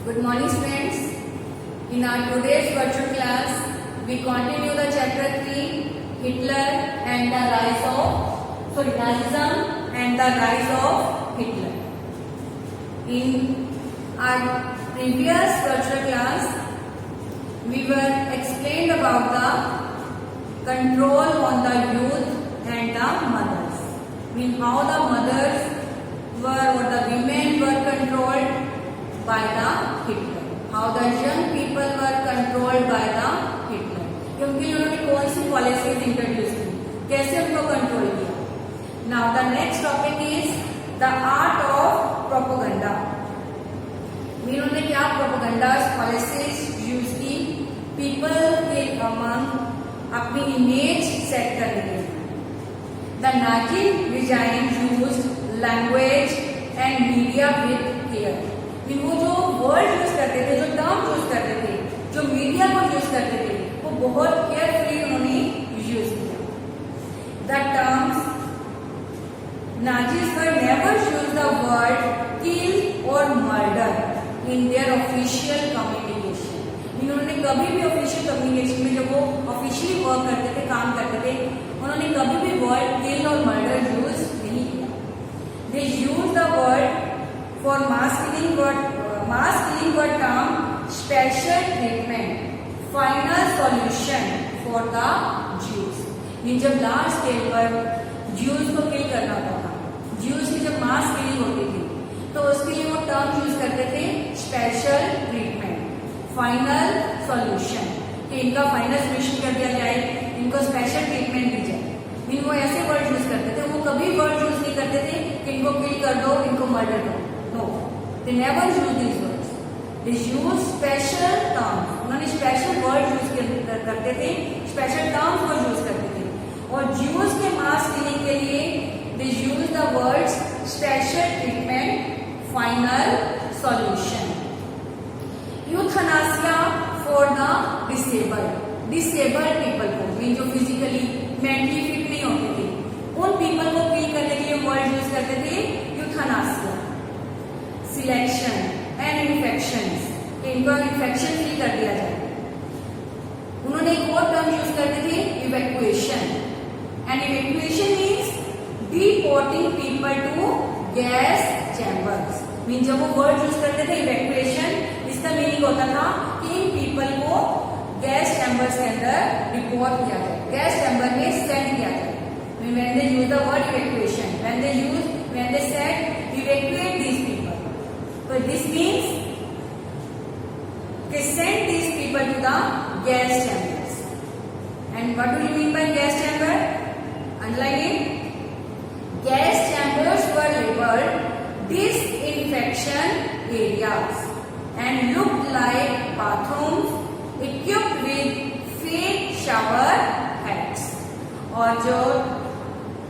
Good morning students. In our today's virtual class, we continue the chapter 3, Hitler and the rise of, Nazism and the rise of Hitler. In our previous virtual class, we were explained about the control on the youth and the mothers. How the mothers were or the women were controlled by the Hitler. How the young people were controlled by the Hitler. क्योंकि उन्होंने कौन सी policies introduce की, कैसे उनको control किया. Now the next topic is the art of propaganda. उन्होंने क्या propaganda policies use की पीपल के अमंग अपनी इमेज सेट करने के लिए. The Nazi resign used language and media with care. वो जो वर्ड यूज करते थे, जो टर्म यूज करते थे, जो मीडिया को यूज करते थे, वो बहुत केयरफुली उन्होंने यूज किया. The terms Nazis were never use the word kill और murder in their official communication. इन्होंने कभी भी ऑफिशियल कम्युनिकेशन में जब वो ऑफिशियली वर्क करते थे, काम करते थे, उन्होंने कभी भी वर्ड किल और मर्डर यूज नहीं किया. They use the word for mass killing were term special treatment, final solution for the Jews. ये जब लार्ज स्केल पर Jews को किल करना होता था, Jews की जब मास किलिंग होती थी, तो उसके लिए वो टर्म यूज करते थे स्पेशल ट्रीटमेंट, फाइनल सॉल्यूशन, कि इनका फाइनल सॉल्यूशन कर दिया जाए, इनको स्पेशल ट्रीटमेंट दी जाए. वो ऐसे वर्ड यूज करते थे. वो कभी वर्ड यूज नहीं करते थे कि इनको किल कर दो, इनको मर्डर करो. No, they never use these words. They use special terms. उन्होंने स्पेशल वर्ड यूज करते थे, स्पेशल टर्म्स को यूज करते थे. और ज्यूज के मास किलिंग के लिए they use the words special treatment, final solution. Euthanasia for the disabled people को, जो फिजिकली मेंटली फिट नहीं होते थे, उन पीपल को किल करने के लिए वर्ड यूज करते थे यूथनासिया. सिलेक्शन एंड इन्फेक्शंस, इनको इन्फेक्शन फ्री कर दिया जाए. उन्होंने एक और टर्म यूज करते थे evacuation. And evacuation means deporting people to gas chambers. Mean जब वो वर्ड यूज करते थे इवैक्यूएशन, इसका मीनिंग होता था कि इन पीपल को गैस चैम्बर्स के अंदर डिपोर्ट किया जाए, गैस चैम्बर में सेंड किया जाए. When they use the word evacuation, when they said evacuate these people, so this means they send these people to the gas chambers. And what do you mean by gas chamber? Underline it. Gas chambers were labeled disinfection areas and looked like bathrooms equipped with fake shower heads. और जो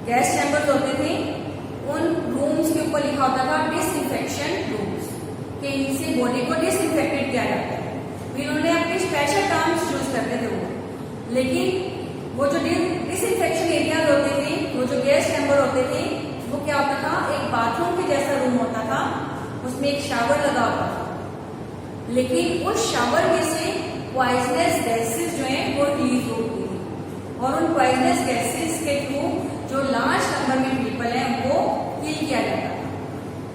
gas chambers होते थे, उन rooms के ऊपर लिखा होता था डिसइंफेक्शन रूम्स, कि इनसे बॉडी को डिसइंफेक्टेड किया जाता है. इन्होंने अपने स्पेशल टर्म्स यूज करते थे वो. लेकिन वो जो डिसइंफेक्शन एरियाज होते थे, वो जो गैस चैम्बर होते थे, वो क्या होता था, एक बाथरूम के जैसा रूम होता था, उसमें एक शावर लगा होता था. लेकिन उस शावर में से पॉइजनस गैसेज जो है वो रिलीज होती थी, और उन पॉइजनस गैसेज के थ्रू जो लार्ज नंबर में पीपल हैं उनको किल किया जाता था.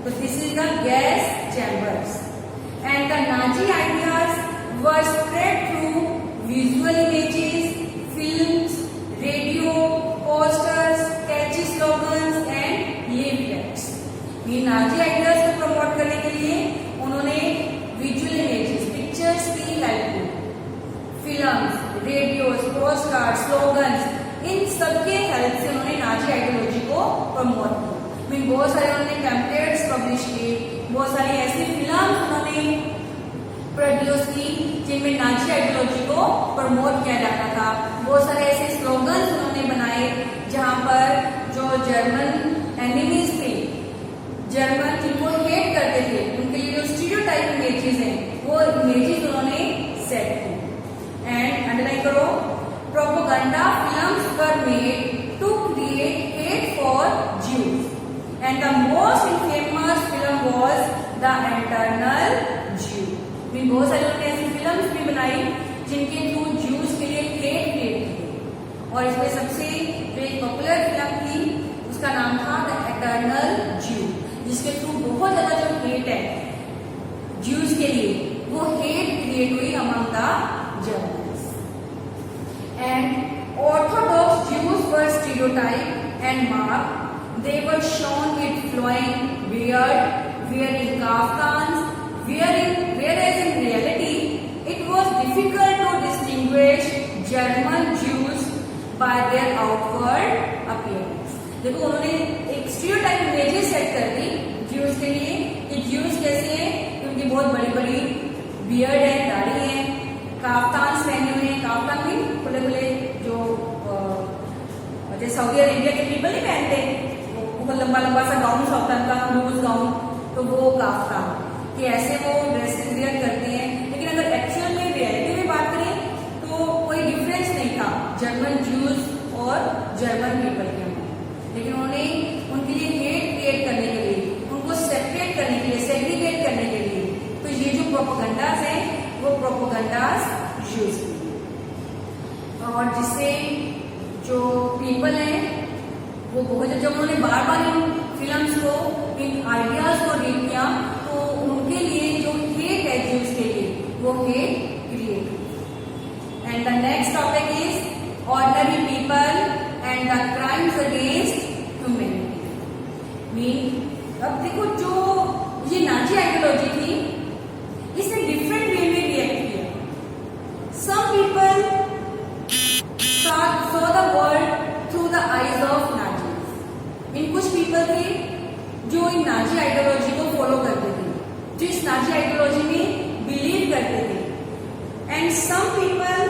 तो this is the gas chambers. And the Nazi ideas were spread through visual images, films, radio, posters, catchy slogans and leaflets. ये नाजी आइडियाज को प्रमोट करने के लिए उन्होंने विजुअल इमेजेस, पिक्चर्स की हेल्प की, फिल्म्स, रेडियोस, पोस्टकार्ड, स्लोगन्स, इन सबके हेल्प से उन्होंने नाजी आइडियोलॉजी को प्रमोट किया. बहुत सारे उन्होंने पैम्पलेट्स पब्लिश किए, बहुत सारी ऐसी फिल्म्स उन्होंने प्रोड्यूस की जिनमें नाजी आइडियोलॉजी को प्रमोट किया जाता था. बहुत सारे ऐसे स्लोगन्स उन्होंने बनाए जहां पर जो जर्मन एनिमीज थे, जर्मन जिनको हेट करते थे, उनके लिए जो स्टीरियोटाइप इमेजेस हैं, वो इमेजेस उन्होंने सेट की. एंड अंडरलाइन करो, propaganda films were made to create hate for Jews. And the most famous film was The Eternal Jew. भी बहुत सारे उन्होंने ऐसी फिल्म्स भी बनाई जिनके थ्रू ज्यूज के लिए हेट क्रिएट की। और इसमें सबसे जो एक पॉपुलर फिल्म थी उसका नाम था द एटर्नल ज्यू, जिसके थ्रू बहुत ज्यादा जो हेट है ज्यूज के लिए वो हेट क्रिएट हुई among the Germans. And Orthodox Jews were stereotype and marked. They were shown with flowing beard, wearing kaftans, whereas in reality it was difficult to distinguish German Jews by their outward appearance. देखो उन्होंने एक stereotype images set कर दी Jews के लिए कि Jews कैसे हैं, उनकी बहुत बड़ी बड़ी बियर्ड है, दाढ़ी है, काफ्तान पहने हुए हैं। काफ्तान भी खुले खुले जो जैसे सऊदी अरेबिया के पीपल नहीं पहनते, वो लंबा लंबा सा गाउन होता है उनका, लूज गाउन, तो वो काफ्तान कि ऐसे वो ड्रेसेस वियर करते हैं। लेकिन अगर एक्चुअल में रियलिटी में बात करें तो कोई डिफरेंस नहीं था जर्मन ज्यूज और जर्मन पीपल के अंदर। लेकिन उन्होंने उनके लिए हेट क्रिएट करने के लिए, उनको सेपरेट करने के लिए, सेग्रीगेट करने के लिए, तो ये जो प्रोपोगंडास हैं वो प्रोपोगंडास यूज किए। और जिससे जो पीपल हैं वो बहुत, जब उन्होंने बार बार इन फिल्म्स को, इन आइडियाज को रीड किया तो उनके लिए जो हेट है ज्यूज के लिए वो hate create. And the next topic is ordinary people and the crimes against humanity. Mean अब देखो जो ये नाजी आइडियोलॉजी थी इसने डिफरेंट वे में रिएक्ट किया। Some people saw the world through the eyes of Nazis. इन कुछ पीपल थे जो इन नाजी आइडियोलॉजी को फॉलो करते थे, जो इस नाजी आइडियोलॉजी में बिलीव करते थे। And some people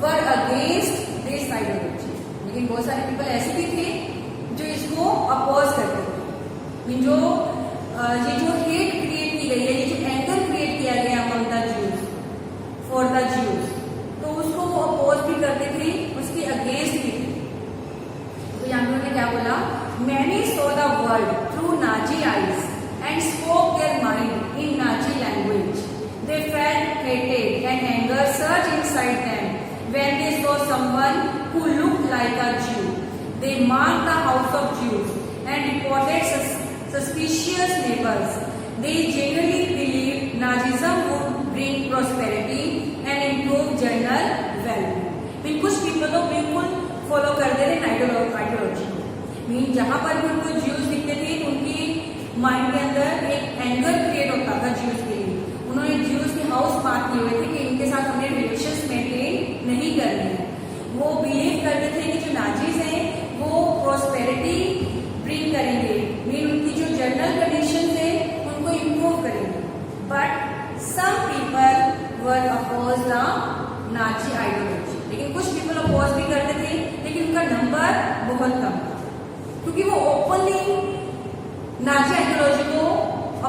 were against this ideology. लेकिन बहुत सारे पीपल ऐसे भी थे जो इसको अपोज करते थे। जो ये जो हेट क्रिएट की गई है, ये जो एंगर क्रिएट किया गया among the Jews, for the Jews, तो उसको वो अपोज भी करते थे, उसके अगेंस्ट भी थे। तो यहाँ उन्होंने क्या बोला, many saw the world through Nazi eyes and spoke their mind in Nazi language. They felt hated and anger search inside them when they saw someone who looked like a Jew. They marked the house of Jews and reported suspicious neighbors. They generally believed Nazism would bring prosperity and improve general well-being. कुछ people तो बिल्कुल follow करते थे ideology को। Mean जहां पर भी उनको ज्यूज दिखते थे तो उनकी माइंड के अंदर एक एंगर क्रिएट होता था ज्यूज के लिए। उन्होंने ज्यूज के हाउस मार्क किए हुए थे कि इनके साथ हमें रिलेशंस मेंटेन नहीं करने हैं। वो बिलीव करते थे कि जो नाजीज हैं वो प्रोस्पेरिटी ब्रिंग करेंगे, मीन उनकी जो जनरल कंडीशन है उनको इम्प्रूव करेंगे। But some people were oppose the Nazi ideology. लेकिन कुछ पीपल अपोज भी करते थे, लेकिन उनका नंबर बहुत कम था क्योंकि वो ओपनली नाजी आइडियोलॉजी को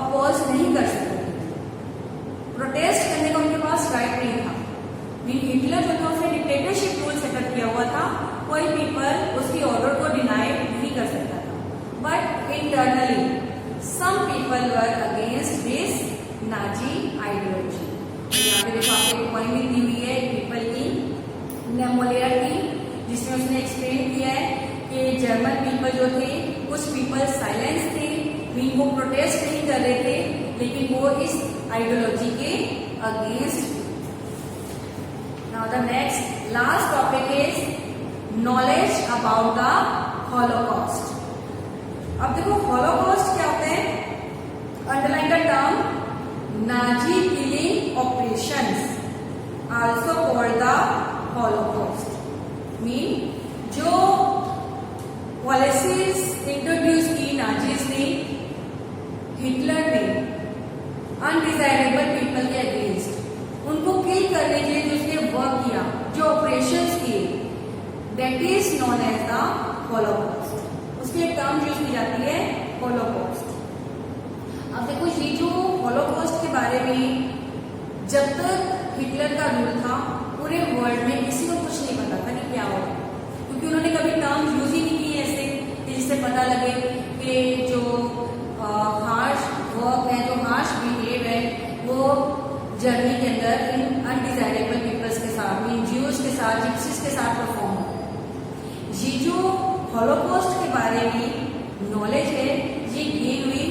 अपोज नहीं कर सकते थे। प्रोटेस्ट करने का उनके पास राइट नहीं था। मीन हिटलर जो था उसने डिक्टेटरशिप रूल सेटअप किया हुआ था, कोई पीपल उसकी ऑर्डर को डिनाई नहीं कर सकता था। But internally, some people were against this Nazi ideology. यहाँ पे देखो आपको एक पॉइंट भी दी हुई है पीपल की, नेमोलियर की, जिसमें उसने एक्सप्लेन किया है कि जर्मन पीपल जो थे, कुछ पीपल साइलेंस थे, मीन वो प्रोटेस्ट नहीं कर रहे थे, लेकिन वो इस आइडियोलॉजी के against. Now the next last topic is knowledge about the Holocaust. अब देखो हॉलोकॉस्ट क्या होता है, underline the term Nazi killing operations, also called the Holocaust. Mean जो पॉलिसीज इंट्रोड्यूस की नाजीज ने, हिटलर ने अनडिजायरेबल पीपल के अगेंस्ट, उनको किल करने के लिए जो उसने वर्क किया, जो ऑपरेशंस किए, that is known as the Holocaust. उसकी एक टर्म यूज की जाती है हॉलोकॉस्ट। अब देखो ये जो हॉलोकॉस्ट के बारे में जब तक हिटलर का रूल था पूरे वर्ल्ड में किसी को कुछ नहीं पता था कि क्या हो, क्योंकि उन्होंने कभी टर्म यूज ही नहीं की ऐसे जिससे पता लगे कि जो हार्श वर्क है, जो हार्श बिहेव है, वो जर्मनी के अंदर इन अनडिजायरेबल पीपल्स के साथ, मीन ज्यूज के साथ, जिप्सीज के साथ परफॉर्म हुआ। ये जो हॉलोकॉस्ट के बारे में नॉलेज है ये गेन हुई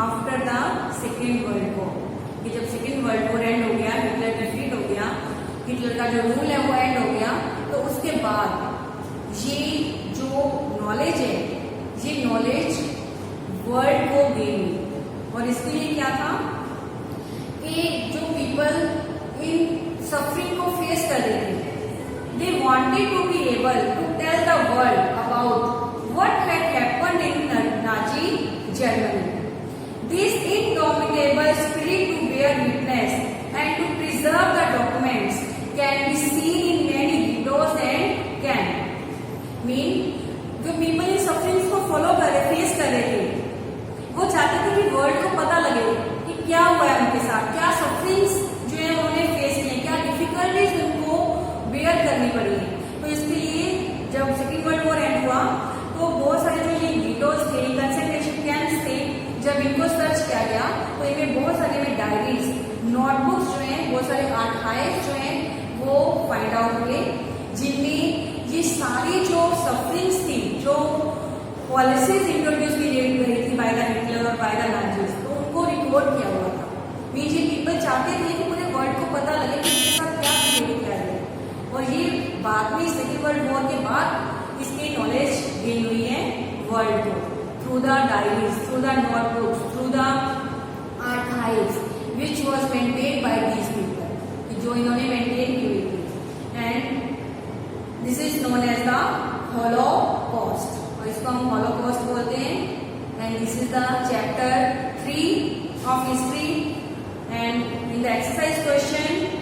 after the second world war. कि जब सेकेंड वर्ल्ड वॉर एंड हो गया, हिटलर डिफीट हो गया, हिटलर का जो रूल है वो एंड हो गया, तो उसके बाद ये जो नॉलेज है ये नॉलेज वर्ल्ड को गेन हुई। और इसके लिए क्या था कि जो पीपल इन सफरिंग को फेस कर रहे थे, they wanted to be able to tell the world about what had happened in Nazi Germany. This indomitable spirit to bear witness and to preserve the documents can be seen in many videos and camp। Mean जो people इन sufferings को follow कर रहे, face कर रहे थे, वो चाहते थे कि वर्ल्ड को पता लगे कि क्या हुआ है उनके साथ, क्या सफरिंग्स जो है उन्होंने फेस किए, क्या डिफिकल्टीज उनको बेयर करनी पड़ी है। तो इसके लिए जब सेकेंड वर्ल्ड वॉर एंड हुआ तो बहुत सारे जो ये वीडियोज थे, कंसंट्रेशन कैंप्स थे, जब इनको सर्च किया गया तो इनमें बहुत सारे में डायरीज, नोटबुक्स जो हैं, बहुत सारे आर्काइव्स जो हैं वो फाइंड आउट हुए, जिनमें ये सारी जो सफरिंग्स थी, जो पॉलिसीज इंट्रोड्यूस की गई थी बाय द हिटलर और बाय द नाजीज, तो उनको रिकॉर्ड किया हुआ था। मीन ये पीपल चाहते थे कि पूरे वर्ल्ड को पता लगे कि इसके साथ क्या किया है। और ये बाद में सेकेंड वर्ल्ड वॉर के बाद इसकी नॉलेज गेन हुई है वर्ल्ड को, through the diaries, through the notebooks, through the archives which was maintained by these people, जो इन्होंने मेंटेन की हुई थी। And this is known as the Holocaust, और इसको हम हॉलोकॉस्ट बोलते हैं। And this is the chapter 3 of history. And in the exercise question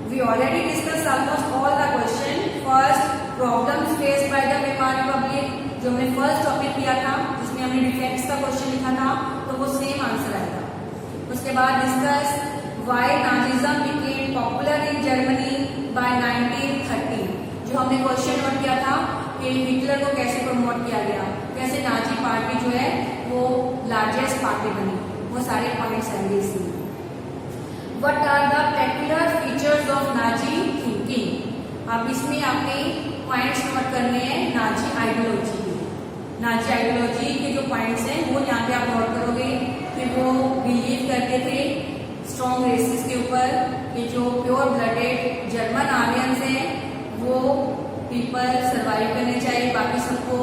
we already discussed almost all the question. First, problems faced by the Weimar Republic, जो हमने first topic किया था, जिसमें हमने डिफेक्ट्स का क्वेश्चन लिखा था, तो वो सेम आंसर आएगा। उसके बाद discuss why Nazism became popular in Germany by 1930, जो हमने क्वेश्चन नोट किया था कि हिटलर को कैसे प्रमोट किया गया, कैसे नाजी पार्टी जो है वो लार्जेस्ट पार्टी बनी, वो सारे पॉइंट्स आएंगे इसमें। What are the peculiar features of Nazi thinking? अब इसमें आपने पॉइंट्स नोट करने हैं नाजी आइडियोलॉजी के। नाजी आइडियोलॉजी के जो पॉइंट्स हैं वो यहाँ पे आप नोट करोगे कि वो बिलीव करते थे स्ट्रॉन्ग रेसिस के ऊपर, कि जो प्योर ब्लडेड जर्मन आर्यंस हैं वो पीपल सर्वाइव करने चाहिए, बाकी सबको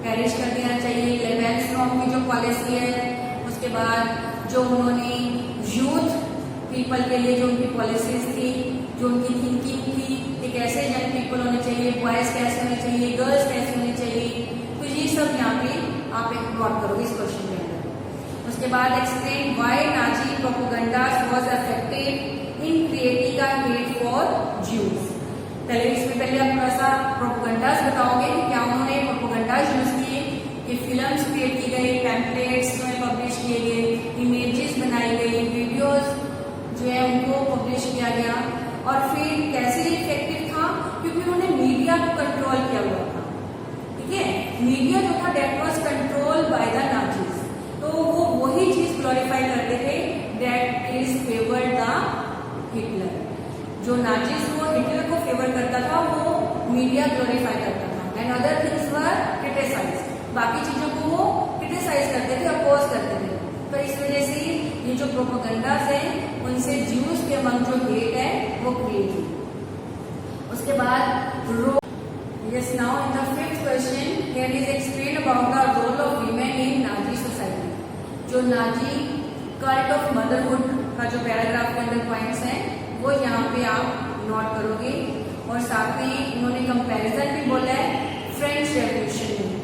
पेरिश कर देना चाहिए। लेवेंस्ट्रॉम की जो पॉलिसी है, उसके बाद जो उन्होंने यूथ पीपल के लिए जो उनकी पॉलिसीज थी, जो उनकी थिंकिंग थी कि कैसे यंग पीपल होने चाहिए, बॉयज कैसे होने चाहिए, गर्ल्स कैसे होने चाहिए, तो ये सब यहाँ पे आप एक नोट करोगे इस क्वेश्चन के अंदर। उसके बाद explain why Nazi propaganda was effective in creating a hate for Jews. पहले आप थोड़ा सा प्रोपेगेंडास बताओगे कि क्या उन्होंने प्रोपेगेंडास यूज किए, कि फिल्म्स क्रिएट की गई, पैम्पलेट्स जो है पब्लिश किए गए, इमेजेस बनाई गई, वीडियोज जो है उनको पब्लिश किया गया। और फिर कैसे इफेक्टिव था, क्योंकि उन्होंने मीडिया को कंट्रोल किया हुआ था। ठीक है, मीडिया जो था that was control by the Nazis, तो वो वही चीज ग्लोरीफाई करते थे that is favoured the Hitler. जो नाजीज वो हिटलर को फेवर करता था वो मीडिया ग्लोरीफाई करता था। And other things were criticize, बाकी चीजों को वो क्रिटिसाइज करते थे, अपोज करते थे। तो इस वजह से ये जो प्रोपेगेंडास है उनसे ज्यूज के अमंग जो हेट है वो क्रिएट हुई। उसके बाद yes now in the fifth question here is explain about the role of women in Nazi society. जो नाजी कल्ट ऑफ मदरहुड का जो पैराग्राफ के अंदर पॉइंट्स हैं वो यहाँ पे आप नोट करोगे। और साथ में इन्होंने कंपैरिजन भी बोला है फ्रेंच रेवोल्यूशन में,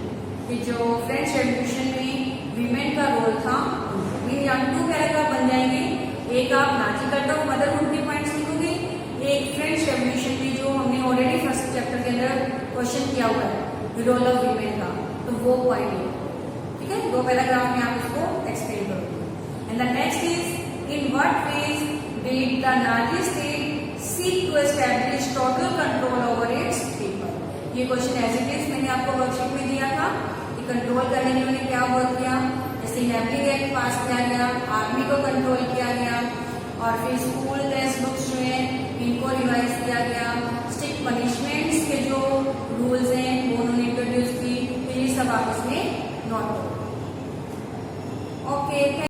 कि जो फ्रेंच रेवोल्यूशन में वीमेन का रोल था। यहाँ 2 पैराग्राफ बन जाएंगे, एक आप नाजी कल्ट ऑफ मदरहुड के पॉइंट्स लिखोगे, एक फ्रेंच रेवोल्यूशन में जो हमने ऑलरेडी फर्स्ट चैप्टर के अंदर क्वेश्चन किया हुआ है रोल ऑफ वीमेन का, तो वो पॉइंट है। ठीक है, 2 पैराग्राफ में आप इसको एक्सप्लेन करोगे। And the next is in what ways did the Nazi state seek to establish total control over its people. ये क्वेश्चन एज इट इज मैंने आपको वर्कशीट में दिया था कि कंट्रोल करने के लिए क्या वर्क किया। जैसे नेवली एक्ट पास किया गया, आर्मी को कंट्रोल किया गया, और फिर स्कूल टेक्स्ट बुक्स जो है इनको रिवाइज किया गया, स्ट्रिक्ट पनिशमेंट्स के जो रूल्स हैं वो उन्होंने इंट्रोड्यूस की, फिर ये सब आप इसमें नोट करो। ओके।